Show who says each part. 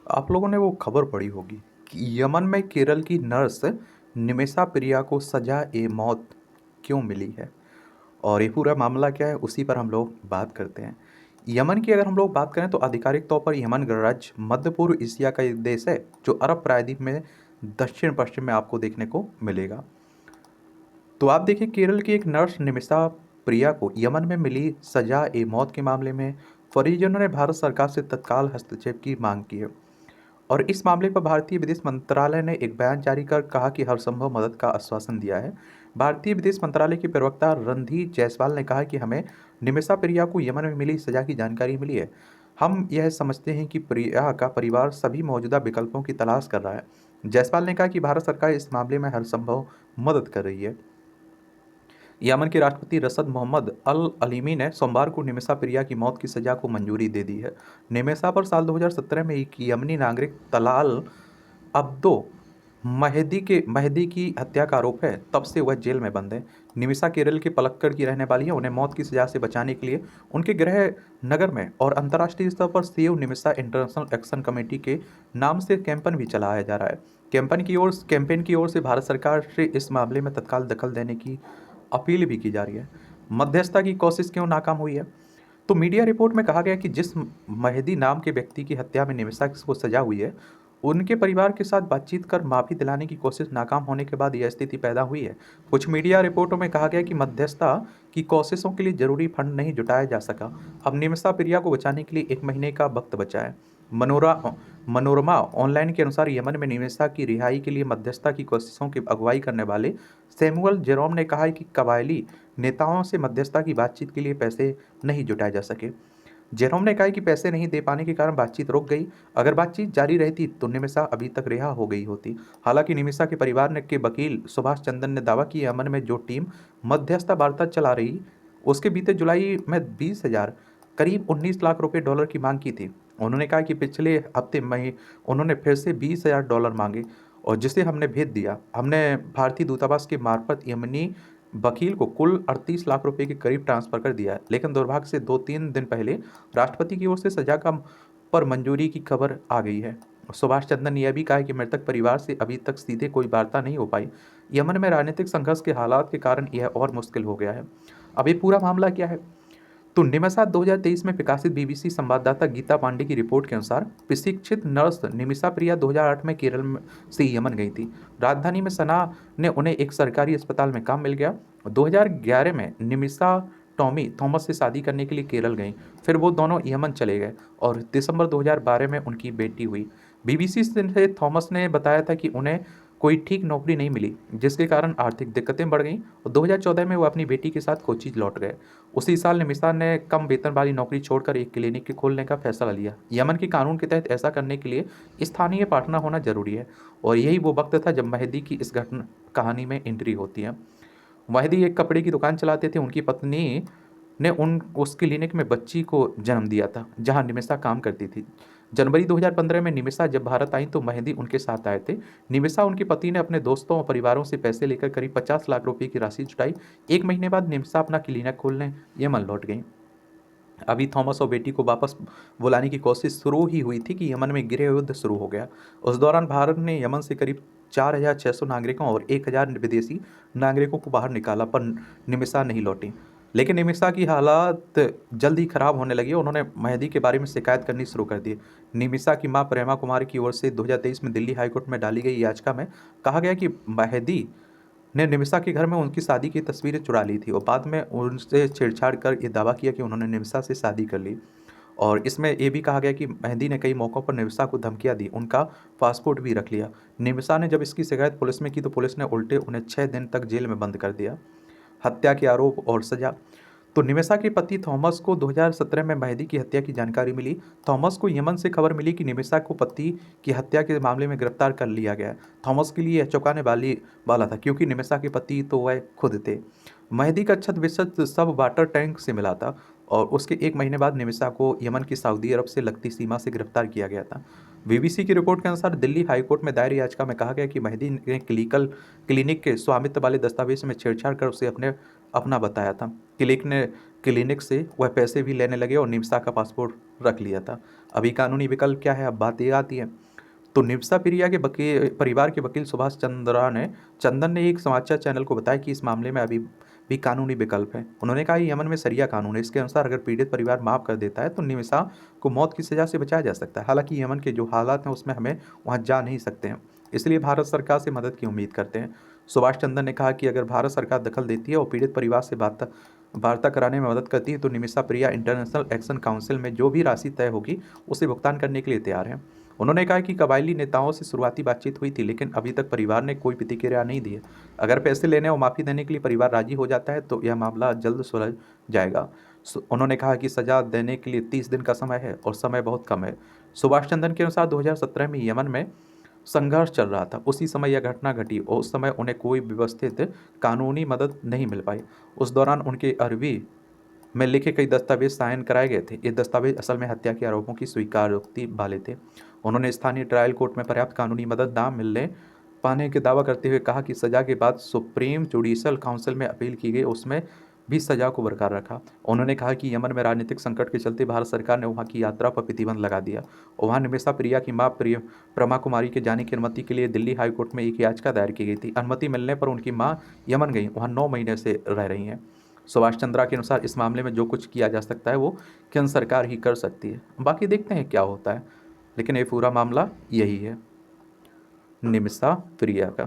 Speaker 1: आप लोगों ने वो खबर पढ़ी होगी कि यमन में केरल की नर्स निमिषा प्रिया को सजा ए मौत क्यों मिली है। और ये पूरा मामला क्या है उसी पर हम लोग बात करते हैं। यमन की अगर हम लोग बात करें तो आधिकारिक तौर पर यमन गणराज्य मध्य पूर्व एशिया का एक देश है जो अरब प्रायद्वीप में दक्षिण पश्चिम में आपको देखने को मिलेगा। तो आप देखिए, केरल की एक नर्स निमिषा प्रिया को यमन में मिली सजा ए मौत के मामले में परिजनों ने भारत सरकार से तत्काल हस्तक्षेप की मांग की है। और इस मामले पर भारतीय विदेश मंत्रालय ने एक बयान जारी कर कहा कि हर संभव मदद का आश्वासन दिया है। भारतीय विदेश मंत्रालय के प्रवक्ता रणधीर जायसवाल ने कहा कि हमें निमिषा प्रिया को यमन में मिली सजा की जानकारी मिली है। हम यह समझते हैं कि प्रिया का परिवार सभी मौजूदा विकल्पों की तलाश कर रहा है। जायसवाल ने कहा कि भारत सरकार इस मामले में हर संभव मदद कर रही है। यमन के राष्ट्रपति रसद मोहम्मद अल अलीमी ने सोमवार को निमिषा प्रिया की मौत की सजा को मंजूरी दे दी है। निमिषा पर साल 2017 में एक यमनी नागरिक तलाल अब्दो महदी की हत्या का आरोप है, तब से वह जेल में बंद है। निमिषा केरल के पलक्कड़ की रहने वाली है। उन्हें मौत की सजा से बचाने के लिए उनके गृह नगर में और अंतर्राष्ट्रीय स्तर पर save Nimisha international action committee के नाम से कैंपेन भी चलाया जा रहा है। कैंपेन की ओर से भारत सरकार से इस मामले में तत्काल दखल देने की अपील भी की जा रही है। मध्यस्थता की कोशिश क्यों नाकाम हुई है? तो मीडिया रिपोर्ट में कहा गया कि जिस मेहदी नाम के व्यक्ति की हत्या में निमिषा को सजा हुई है, उनके परिवार के साथ बातचीत कर माफी दिलाने की कोशिश नाकाम होने के बाद यह स्थिति पैदा हुई है। कुछ मीडिया रिपोर्टों में कहा गया कि मध्यस्थता की कोशिशों के लिए जरूरी फंड नहीं जुटाया जा सका। अब निमिषा प्रिया को बचाने के लिए 1 महीने का वक्त बचा है। मनोरा मनोरमा ऑनलाइन के अनुसार यमन में निमिषा की रिहाई के लिए मध्यस्थता की कोशिशों की अगुवाई करने वाले सैमुअल जेरोम ने कहा है कि कबायली नेताओं से मध्यस्थता की बातचीत के लिए पैसे नहीं जुटाए जा सके। जेरोम ने कहा कि पैसे नहीं दे पाने के कारण बातचीत रुक गई। अगर बातचीत जारी रहती तो निमिषा अभी तक रिहा हो गई होती। हालांकि निमिषा के परिवार ने के वकील सुभाष चंद्रन ने दावा किया यमन में जो टीम मध्यस्थता वार्ता चला रही उसके बीते जुलाई में 20,000 करीब 19 लाख रुपए डॉलर की मांग की थी। उन्होंने कहा कि पिछले हफ्ते में उन्होंने फिर से 20,000 डॉलर मांगे और जिसे हमने भेज दिया। हमने भारतीय दूतावास के मार्फत यमनी वकील को कुल 38 लाख रुपए के करीब ट्रांसफर कर दिया है। लेकिन दुर्भाग्य से 2-3 दिन पहले राष्ट्रपति की ओर से सजा का पर मंजूरी की खबर आ गई है। सुभाष चंद्रन ने यह भी कहा कि मृतक परिवार से अभी तक सीधे कोई वार्ता नहीं हो पाई। यमन में राजनीतिक संघर्ष के हालात के कारण यह और मुश्किल हो गया है। अब ये पूरा मामला क्या है? तो निमिषा 2023 में प्रकाशित बीबीसी संवाददाता गीता पांडे की रिपोर्ट के अनुसार प्रशिक्षित नर्स निमिषा प्रिया 2008 में से यमन गई थी। राजधानी में सना ने उन्हें एक सरकारी अस्पताल में काम मिल गया। 2011 में निमिषा टॉमी थॉमस से शादी करने के लिए केरल गई। फिर वो दोनों यमन चले गए और दिसंबर 2012 में उनकी बेटी हुई। बीबीसी से थॉमस ने बताया था कि उन्हें कोई ठीक नौकरी नहीं मिली, जिसके कारण आर्थिक दिक्कतें बढ़ गईं और 2014 में वो अपनी बेटी के साथ कोच्चि लौट गए। उसी साल निमिषा ने कम वेतन वाली नौकरी छोड़कर एक क्लिनिक खोलने का फैसला लिया। यमन के कानून के तहत ऐसा करने के लिए स्थानीय पार्टनर होना जरूरी है और यही वो वक्त था जब मेहदी की इस घटना कहानी में एंट्री होती है। मेहदी एक कपड़े की दुकान चलाते थे। उनकी पत्नी ने उस क्लिनिक में बच्ची को जन्म दिया था जहां निमिषा काम करती थी। जनवरी 2015 में निमिषा जब भारत आई तो मेहदी उनके साथ आए थे। निमिषा उनके पति ने अपने दोस्तों और परिवारों से पैसे लेकर करीब 50 लाख रुपए की राशि जुटाई। 1 महीने बाद निमिषा अपना क्लिनिक खोलने यमन लौट गई। अभी थॉमस और बेटी को वापस बुलाने की कोशिश शुरू ही हुई थी कि यमन में गृह युद्ध शुरू हो गया। उस दौरान भारत ने यमन से करीब 4,600 नागरिकों और 1,000 विदेशी नागरिकों को बाहर निकाला, पर निमिषा नहीं लौटी। लेकिन निमिषा की हालात जल्द ही खराब होने लगी। उन्होंने मेहदी के बारे में शिकायत करनी शुरू कर दी। निमिषा की मां प्रेमा कुमारी की ओर से 2023 में दिल्ली हाईकोर्ट में डाली गई याचिका में कहा गया कि मेहदी ने निमिषा के घर में उनकी शादी की तस्वीरें चुरा ली थी और बाद में उनसे छेड़छाड़ कर ये दावा किया कि उन्होंने निमिषा से शादी कर ली। और इसमें ये भी कहा गया कि मेहदी ने कई मौक़ों पर निमिषा को धमकियां दी, उनका पासपोर्ट भी रख लिया। निमिषा ने जब इसकी शिकायत पुलिस में की तो पुलिस ने उल्टे उन्हें 6 दिन तक जेल में बंद कर दिया। हत्या के आरोप और सजा। तो निमिषा के पति थॉमस को 2017 में मेहदी की हत्या की जानकारी मिली। थॉमस को यमन से खबर मिली कि निमिषा को पति की हत्या के मामले में गिरफ्तार कर लिया गया। थॉमस के लिए यह चौंकाने वाला था क्योंकि निमिषा के पति तो वह खुद थे। मेहदी का छत विशद सब वाटर टैंक से मिला था और उसके 1 महीने बाद निमिषा को यमन की सऊदी अरब से लगती सीमा से गिरफ्तार किया गया था। बीबीसी की रिपोर्ट के अनुसार दिल्ली हाईकोर्ट में दायर याचिका में कहा गया कि मेहदी ने क्लिनिक के स्वामित्व वाले दस्तावेज में छेड़छाड़ कर उसे अपना बताया था। क्लिनिक से वह पैसे भी लेने लगे और निमिषा का पासपोर्ट रख लिया था। अभी कानूनी विकल्प क्या है, अब बात ये आती है। तो निमिषा प्रिया के परिवार के वकील सुभाष चंदन ने एक समाचार चैनल को बताया कि इस मामले में अभी भी कानूनी विकल्प है। उन्होंने कहा, यमन में शरिया कानून है, इसके अनुसार अगर पीड़ित परिवार माफ कर देता है तो निमिषा को मौत की सजा से बचाया जा सकता है। हालांकि यमन के जो हालात हैं उसमें हमें वहां जा नहीं सकते हैं, इसलिए भारत सरकार से मदद की उम्मीद करते हैं। सुभाष चंदन ने कहा कि अगर भारत सरकार दखल देती है और पीड़ित परिवार से वार्ता कराने में मदद करती है तो निमिषा प्रिया इंटरनेशनल एक्शन काउंसिल में जो भी राशि तय होगी उसे भुगतान करने के लिए तैयार है। उन्होंने कहा कि कबायली नेताओं से शुरुआती बातचीत हुई थी, लेकिन अभी तक परिवार ने कोई प्रतिक्रिया नहीं दी है। अगर पैसे लेने और माफ़ी देने के लिए परिवार राजी हो जाता है तो यह मामला जल्द सुलझ जाएगा। उन्होंने कहा कि सजा देने के लिए 30 दिन का समय है और समय बहुत कम है। सुभाष चंद्रन के अनुसार 2017 में यमन में संघर्ष चल रहा था, उसी समय यह घटना घटी और उस समय उन्हें कोई व्यवस्थित कानूनी मदद नहीं मिल पाई। उस दौरान उनके अरबी में लिखे कई दस्तावेज साइन कराए गए थे। ये दस्तावेज असल में हत्या के आरोपों की स्वीकारोक्ति वाले थे। उन्होंने स्थानीय ट्रायल कोर्ट में पर्याप्त कानूनी मदद ना मिलने पाने के दावा करते हुए कहा कि सजा के बाद सुप्रीम जुडिशल काउंसिल में अपील की गई, उसमें भी सजा को बरकरार रखा। उन्होंने कहा कि यमन में राजनीतिक संकट के चलते भारत सरकार ने वहां की यात्रा पर प्रतिबंध लगा दिया और वहां निमिषा प्रिया की मां प्रमा कुमारी के जाने की अनुमति के लिए दिल्ली हाईकोर्ट में एक याचिका दायर की गई थी। अनुमति मिलने पर उनकी मां यमन गई, वहां 9 महीने से रह रही हैं। सुभाष चंद्रा के अनुसार इस मामले में जो कुछ किया जा सकता है वो केंद्र सरकार ही कर सकती है, बाकी देखते हैं क्या होता है। लेकिन ये पूरा मामला यही है निमिषा प्रिया का।